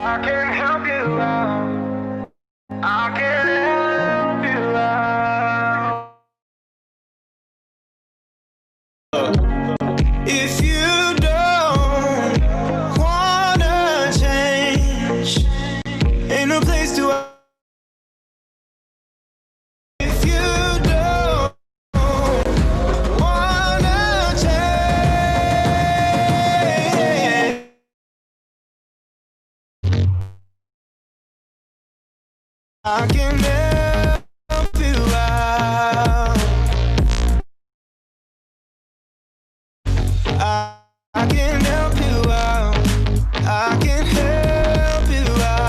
I can help you out. I can help you out. If you don't wanna change, ain't no place to. If you don't wanna change, I can help you out. I can help you out. I can help you out.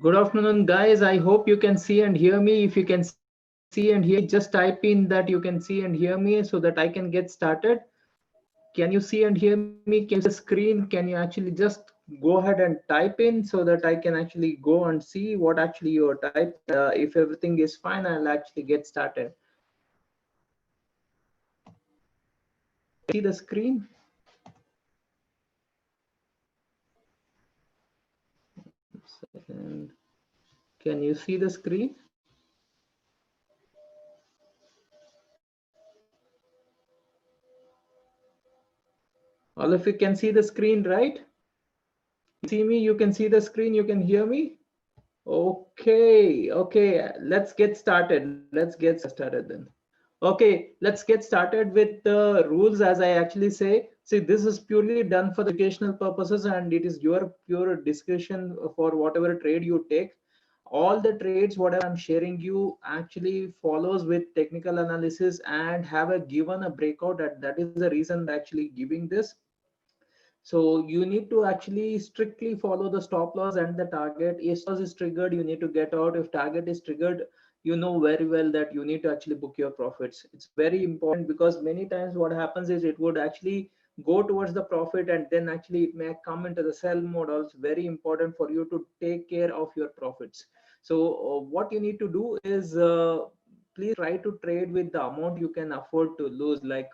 Good afternoon, guys. I hope you can see and hear me. If you can see and hear me, just type in that you can see and hear me so that I can get started. Can you see and hear me? Can you see the screen? Can you actually just go ahead and type in so that I can actually go and see what actually you're typing? If everything is fine, I'll actually get started. See the screen? Second. Can you see the screen? All of you can see the screen, right? You see me, you can see the screen, you can hear me. Okay, okay, let's get started. Let's get started then. Okay, let's get started with the rules. As I actually say, see, this is purely done for the educational purposes, and it is your pure discretion for whatever trade you take. All the trades whatever I'm sharing you actually follows with technical analysis and have a given a breakout. That is the reason actually giving this. So you need to actually strictly follow the stop loss and the target. If stop loss is triggered, you need to get out. If target is triggered, you know very well that you need to actually book your profits. It's very important because many times what happens is it would actually go towards the profit and then actually it may come into the sell mode. Also very important for you to take care of your profits. So what you need to do is please try to trade with the amount you can afford to lose. Like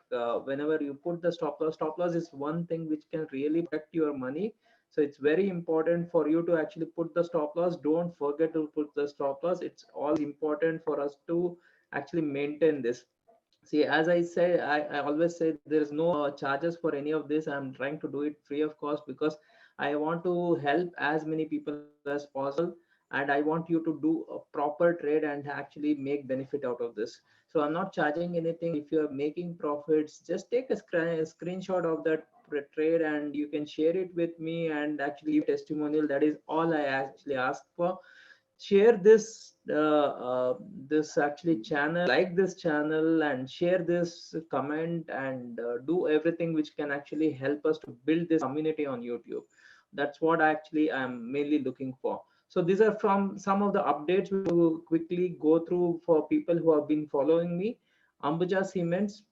whenever you put the stop loss is one thing which can really protect your money. So it's very important for you to actually put the stop loss. Don't forget to put the stop loss. It's all important for us to actually maintain this. See, as I say, I always say there is no charges for any of this. I'm trying to do it free of cost because I want to help as many people as possible, and I want you to do a proper trade and actually make benefit out of this. So I'm not charging anything. If you're making profits, just take a screenshot of that trade and you can share it with me and actually give testimonial. That is all I actually ask for. Share this actually channel, like this channel and share this comment and do everything which can actually help us to build this community on YouTube. That's what actually I'm mainly looking for. So these are from some of the updates we will quickly go through for people who have been following me. Ambuja Cements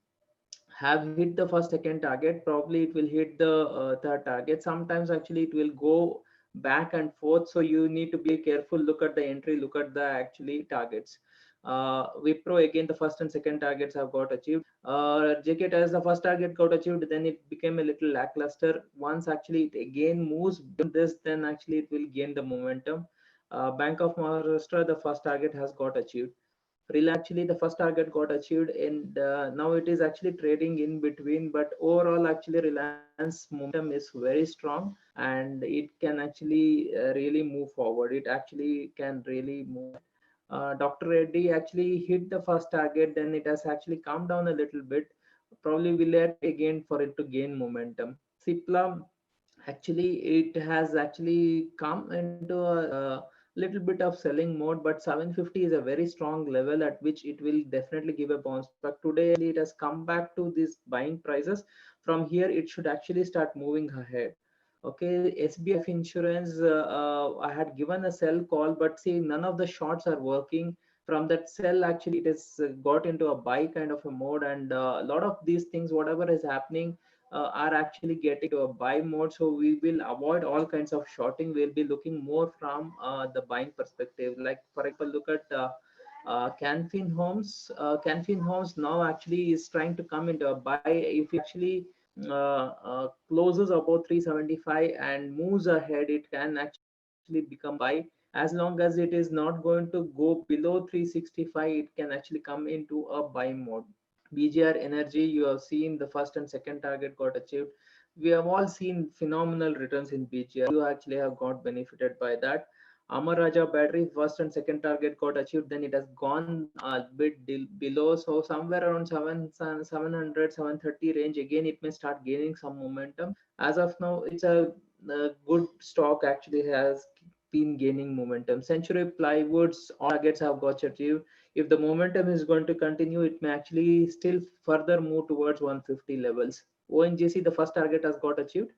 have hit the first second target. Probably it will hit the third target. Sometimes actually it will go back and forth, so you need to be careful. Look at the entry, look at the actually targets. Wipro, again the first and second targets have got achieved. JK as the first target got achieved, then it became a little lackluster. Once actually it again moves beyond this, then actually it will gain the momentum. Bank of Maharashtra, the first target has got achieved. Reliance, actually the first target got achieved, and now it is actually trading in between, but overall actually Reliance momentum is very strong and it can actually really move forward. It actually can really move. Dr. Reddy actually hit the first target, then it has actually come down a little bit. Probably will let again for it to gain momentum. Cipla, actually it has actually come into a little bit of selling mode, but 750 is a very strong level at which it will definitely give a bounce back. Today it has come back to these buying prices. From here it should actually start moving ahead. Okay, SBF Insurance, I had given a sell call, but see none of the shots are working. From that sell actually it has got into a buy kind of a mode, and a lot of these things whatever is happening are actually getting to a buy mode. So we will avoid all kinds of shorting. We'll be looking more from the buying perspective. Like for example, look at Canfin Homes. Canfin Homes now actually is trying to come into a buy. If it actually closes about 375 and moves ahead, it can actually become buy. As long as it is not going to go below 365, it can actually come into a buy mode. BGR Energy, you have seen the first and second target got achieved. We have all seen phenomenal returns in BGR. You actually have got benefited by that. Amar Raja Battery, first and second target got achieved, then it has gone a bit below. So somewhere around 700, 730 range, again, it may start gaining some momentum. As of now, it's a good stock actually has been gaining momentum. Century Plywoods, all targets have got achieved. If the momentum is going to continue, it may actually still further move towards 150 levels. ONGC, the first target has got achieved.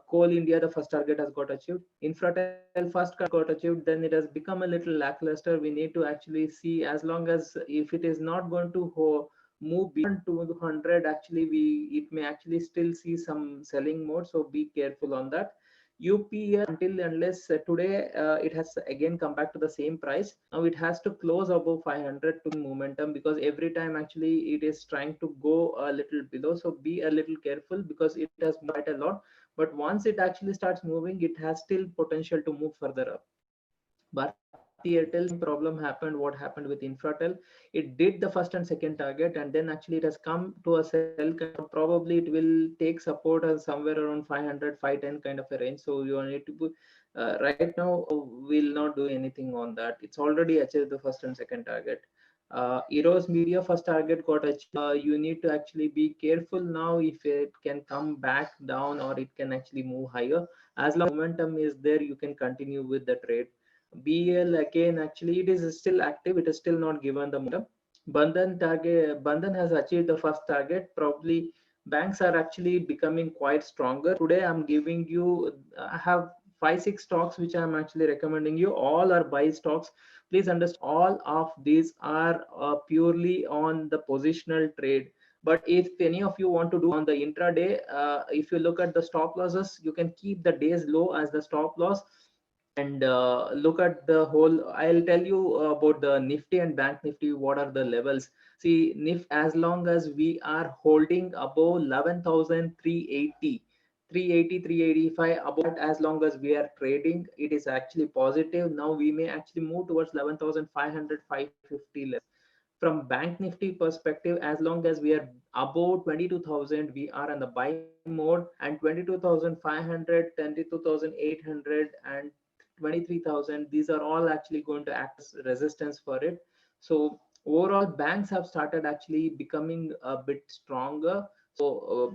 Coal India, the first target has got achieved. Infratel first target got achieved, then it has become a little lackluster. We need to actually see, as long as if it is not going to move beyond 200, actually it may actually still see some selling mode. So be careful on that. UPL, until unless today it has again come back to the same price. Now it has to close above 500 to momentum, because every time actually it is trying to go a little below. So be a little careful because it has moved quite a lot. But once it actually starts moving, it has still potential to move further up. Bharti Airtel problem happened. What happened with Infratel? It did the first and second target, and then actually it has come to a sell. Probably it will take support as somewhere around 500, 510 kind of a range. So you need to put, right now we'll not do anything on that. It's already achieved the first and second target. Eros Media first target got achieved. You need to actually be careful now if it can come back down or it can actually move higher. As long as momentum is there, you can continue with the trade. BL again, actually, it is still active. It is still not given the momentum. Bandhan has achieved the first target. Probably banks are actually becoming quite stronger. Today, I'm giving you, I have 5, 6 stocks which I'm actually recommending you. All are buy stocks. Please understand, all of these are purely on the positional trade. But if any of you want to do on the intraday, if you look at the stop losses, you can keep the day's low as the stop loss and look at the whole. I'll tell you about the Nifty and Bank Nifty. What are the levels? See, NIF, as long as we are holding above 11,380, 380, 385, about as long as we are trading, it is actually positive. Now we may actually move towards 11,500, 550 levels. From Bank Nifty perspective, as long as we are above 22,000, we are in the buy mode, and 22,500, 22,800, and 23,000, these are all actually going to act as resistance for it. So overall, banks have started actually becoming a bit stronger. So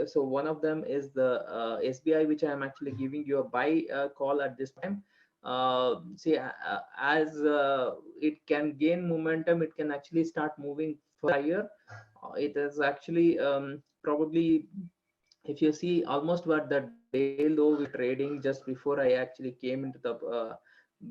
so one of them is the SBI, which I am actually giving you a buy call at this time. See, as it can gain momentum, it can actually start moving higher. It is actually probably, if you see, almost what the day low we trading just before I actually came into the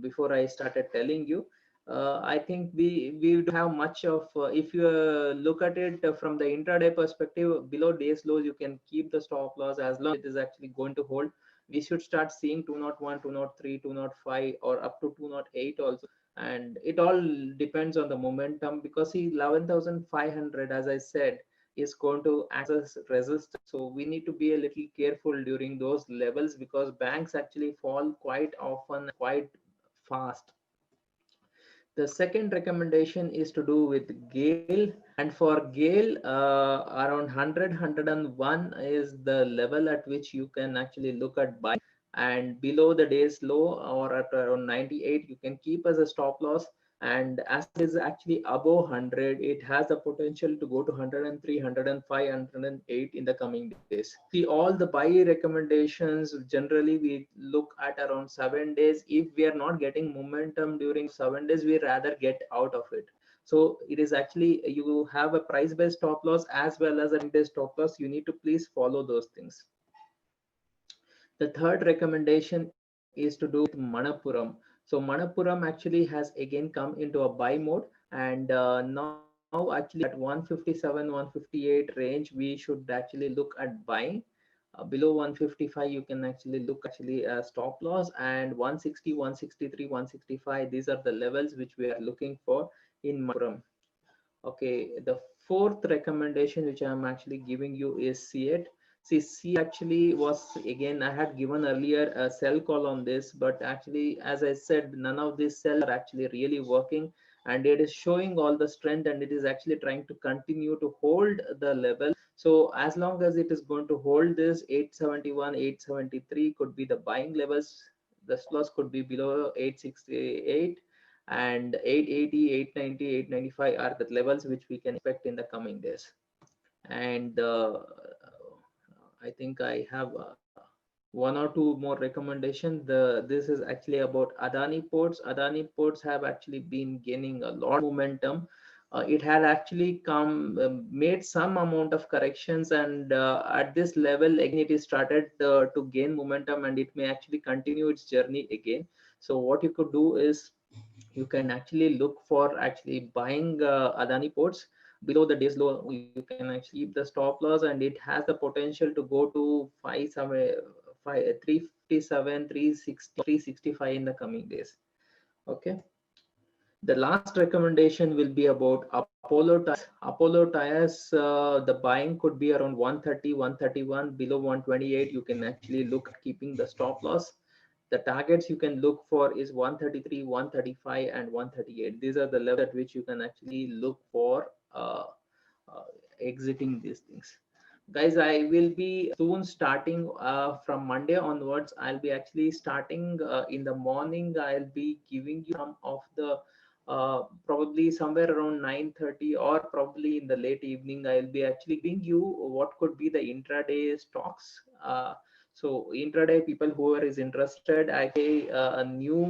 before I started telling you. I think we do have much of, if you look at it from the intraday perspective, below days lows you can keep the stop loss as long as it is actually going to hold. We should start seeing 201, 203, 205, or up to 208 also. And it all depends on the momentum, because see, 11,500, as I said, is going to access resistance. So we need to be a little careful during those levels, because banks actually fall quite often, quite fast. The second recommendation is to do with GAIL, and for GAIL, around 100, 101 is the level at which you can actually look at buy, and below the day's low or at around 98 you can keep as a stop loss. And as it is actually above 100, it has the potential to go to 103, 105, 108 in the coming days. See, all the buy recommendations, generally we look at around 7 days. If we are not getting momentum during 7 days, we rather get out of it. So it is actually, you have a price based stop loss as well as a based stop loss. You need to please follow those things. The third recommendation is to do with Manappuram. So Manappuram actually has again come into a buy mode, and now actually at 157, 158 range, we should actually look at buying. Below 155, you can actually look actually a stop loss, and 160, 163, 165. These are the levels which we are looking for in Manappuram. Okay, the fourth recommendation which I'm actually giving you is C8. See, C actually was, again, I had given earlier a sell call on this, but actually, as I said, none of these cells are actually really working, and it is showing all the strength, and it is actually trying to continue to hold the level. So as long as it is going to hold this 871, 873 could be the buying levels. The loss could be below 868, and 880, 890, 895 are the levels which we can expect in the coming days. And I think I have one or two more recommendations. This is actually about Adani Ports. Adani Ports have actually been gaining a lot of momentum. It had actually come made some amount of corrections, and at this level again it is started to gain momentum, and it may actually continue its journey again. So what you could do is, you can actually look for actually buying Adani Ports below the day's low. You can actually keep the stop loss, and it has the potential to go to 357, 360, 365 in the coming days. Okay. The last recommendation will be about Apollo Tires. Apollo Tires, the buying could be around 130, 131, below 128. You can actually look at keeping the stop loss. The targets you can look for is 133, 135, and 138. These are the levels at which you can actually look for uh, exiting these things. Guys, I will be soon starting from Monday onwards. I'll be actually starting in the morning. I'll be giving you some of the probably somewhere around 9:30 or probably in the late evening. I'll be actually giving you what could be the intraday stocks. So intraday people whoever is interested, actually a new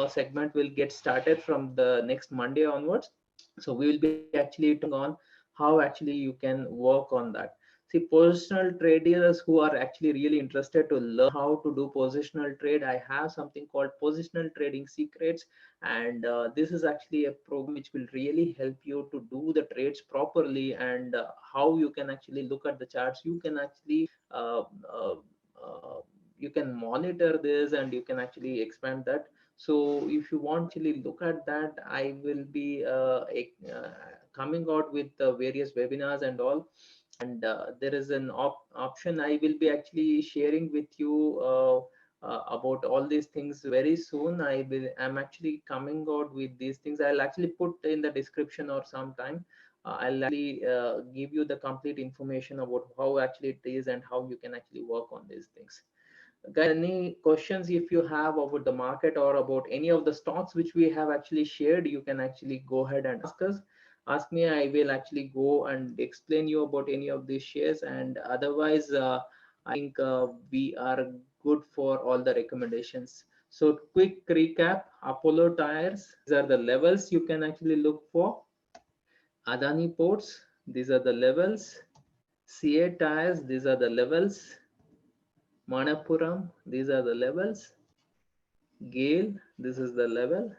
segment will get started from the next Monday onwards. So we will be actually talking on how actually you can work on that. See, positional traders who are actually really interested to learn how to do positional trade, I have something called Positional Trading Secrets, and this is actually a program which will really help you to do the trades properly, and how you can actually look at the charts. You can actually uh, uh, uh, you can monitor this and you can actually expand that. So if you want to actually look at that, I will be coming out with various webinars and all. And there is an option I will be actually sharing with you about all these things very soon. I'm actually coming out with these things. I'll actually put in the description or sometime. I'll actually give you the complete information about how actually it is and how you can actually work on these things. Guys, any questions if you have about the market or about any of the stocks which we have actually shared, you can actually go ahead and ask us. Ask me, I will actually go and explain you about any of these shares. And otherwise, I think we are good for all the recommendations. So quick recap: Apollo Tires, these are the levels you can actually look for. Adani Ports, these are the levels. CA Tires, these are the levels. Manappuram, these are the levels. Gale, this is the level,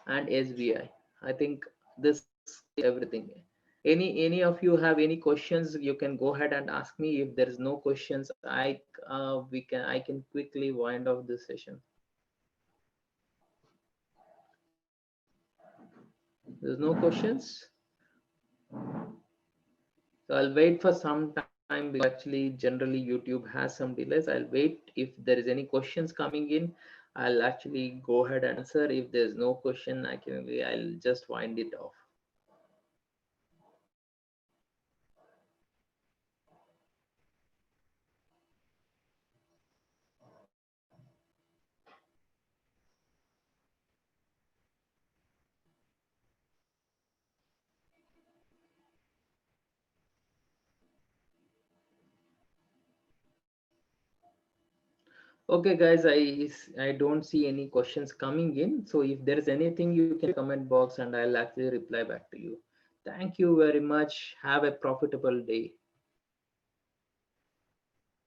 and SBI. I think this is everything. Any of you have any questions? You can go ahead and ask me. If there is no questions, I can quickly wind off this session. There's no questions, so I'll wait for some time because actually generally YouTube has some delays. I'll wait. If there is any questions coming in, I'll actually go ahead and answer. If there's no question, I'll just wind it off. Okay, guys, I don't see any questions coming in. So if there is anything, you can comment box and I'll actually reply back to you. Thank you very much. Have a profitable day.